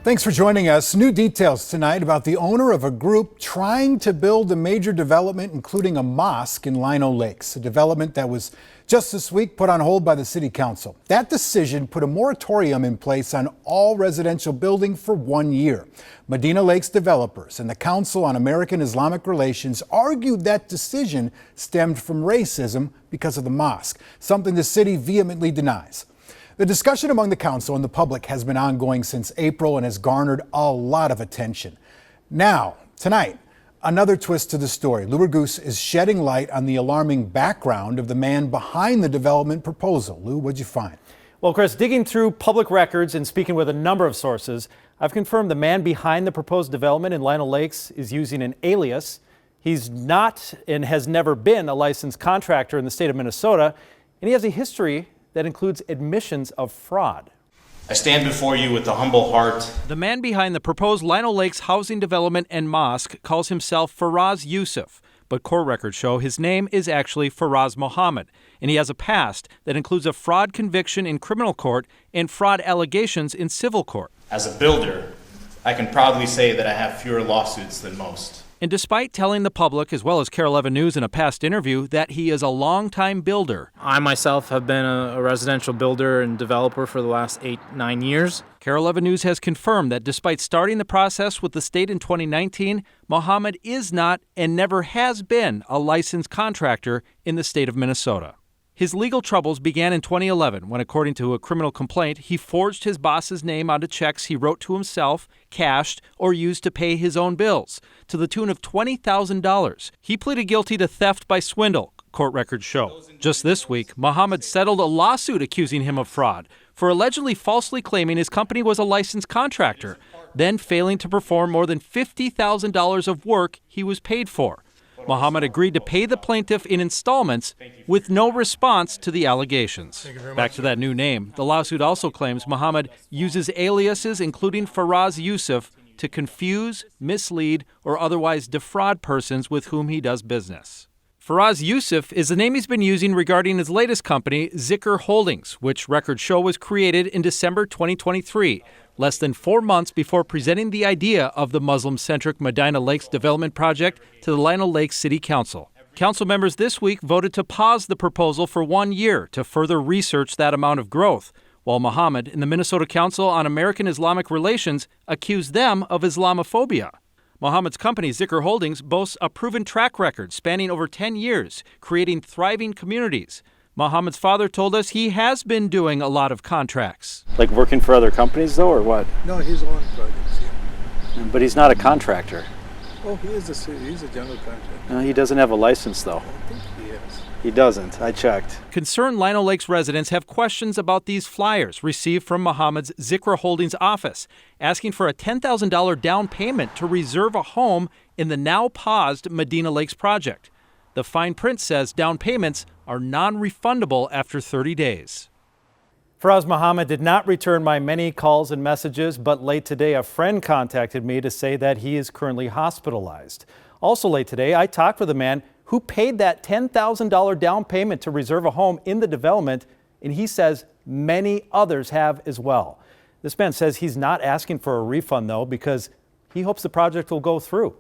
Thanks for joining us. New details tonight about the owner of a group trying to build a major development, including a mosque in Lino Lakes, a development that was just this week put on hold by the city council. That decision put a moratorium in place on all residential building for 1 year. Medina Lakes developers and the Council on American-Islamic Relations argued that decision stemmed from racism because of the mosque, something the city vehemently denies. The discussion among the council and the public has been ongoing since April and has garnered a lot of attention. Now, tonight, another twist to the story. Lou Goose is shedding light on the alarming background of the man behind the development proposal. Lou, what'd you find? Well, Chris, digging through public records and speaking with a number of sources, I've confirmed the man behind the proposed development in Lino Lakes is using an alias. He's not and has never been a licensed contractor in the state of Minnesota, and he has a history that includes admissions of fraud. I stand before you with a humble heart. The man behind the proposed Lino Lakes housing development and mosque calls himself Faraaz Yussuf, but court records show his name is actually Faraaz Mohammed, and he has a past that includes a fraud conviction in criminal court and fraud allegations in civil court. As a builder, I can proudly say that I have fewer lawsuits than most. And despite telling the public, as well as KARE 11 News in a past interview, that he is a longtime builder. I myself have been a residential builder and developer for the last 8-9 years. KARE 11 News has confirmed that despite starting the process with the state in 2019, Mohammed is not and never has been a licensed contractor in the state of Minnesota. His legal troubles began in 2011 when, according to a criminal complaint, he forged his boss's name onto checks he wrote to himself, cashed, or used to pay his own bills, to the tune of $20,000. He pleaded guilty to theft by swindle, court records show. Just this week, Mohammed settled a lawsuit accusing him of fraud for allegedly falsely claiming his company was a licensed contractor, then failing to perform more than $50,000 of work he was paid for. Mohammed agreed to pay the plaintiff in installments with no response to the allegations. Back to that new name, the lawsuit also claims Mohammed uses aliases including Faraaz Yussuf to confuse, mislead, or otherwise defraud persons with whom he does business. Faraaz Yussuf is the name he's been using regarding his latest company, Zikr Holdings, which records show was created in December 2023, less than 4 months before presenting the idea of the Muslim-centric Medina Lakes development project to the Lino Lakes City Council. Council members this week voted to pause the proposal for 1 year to further research that amount of growth, while Mohammed and the Minnesota Council on American-Islamic Relations accused them of Islamophobia. Mohammed's company, Zikr Holdings, boasts a proven track record spanning over 10 years, creating thriving communities. Mohammed's father told us he has been doing a lot of contracts. Like working for other companies, though, or what? No, his own projects, yeah. But he's not a contractor. Oh, he's a general contractor. No, he doesn't have a license, though. I think he has. He doesn't. I checked. Concerned Lino Lakes residents have questions about these flyers received from Mohammed's Zikr Holdings office, asking for a $10,000 down payment to reserve a home in the now paused Medina Lakes project. The fine print says down payments are non-refundable after 30 days. Faraaz Mohammed did not return my many calls and messages, but late today a friend contacted me to say that he is currently hospitalized. Also late today, I talked with a man who paid that $10,000 down payment to reserve a home in the development, and he says many others have as well. This man says he's not asking for a refund, though, because he hopes the project will go through.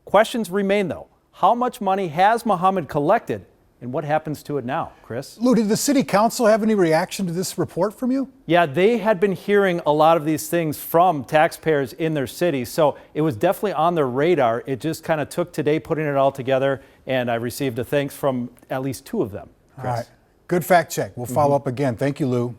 Questions remain, though. How much money has Mohammed collected, and what happens to it now? Chris? Lou, did the city council have any reaction to this report from you? Yeah, they had been hearing a lot of these things from taxpayers in their city, so it was definitely on their radar. It just kind of took today putting it all together, and I received a thanks from at least 2 of them. Chris. All right. Good fact check. We'll follow up again. Thank you, Lou.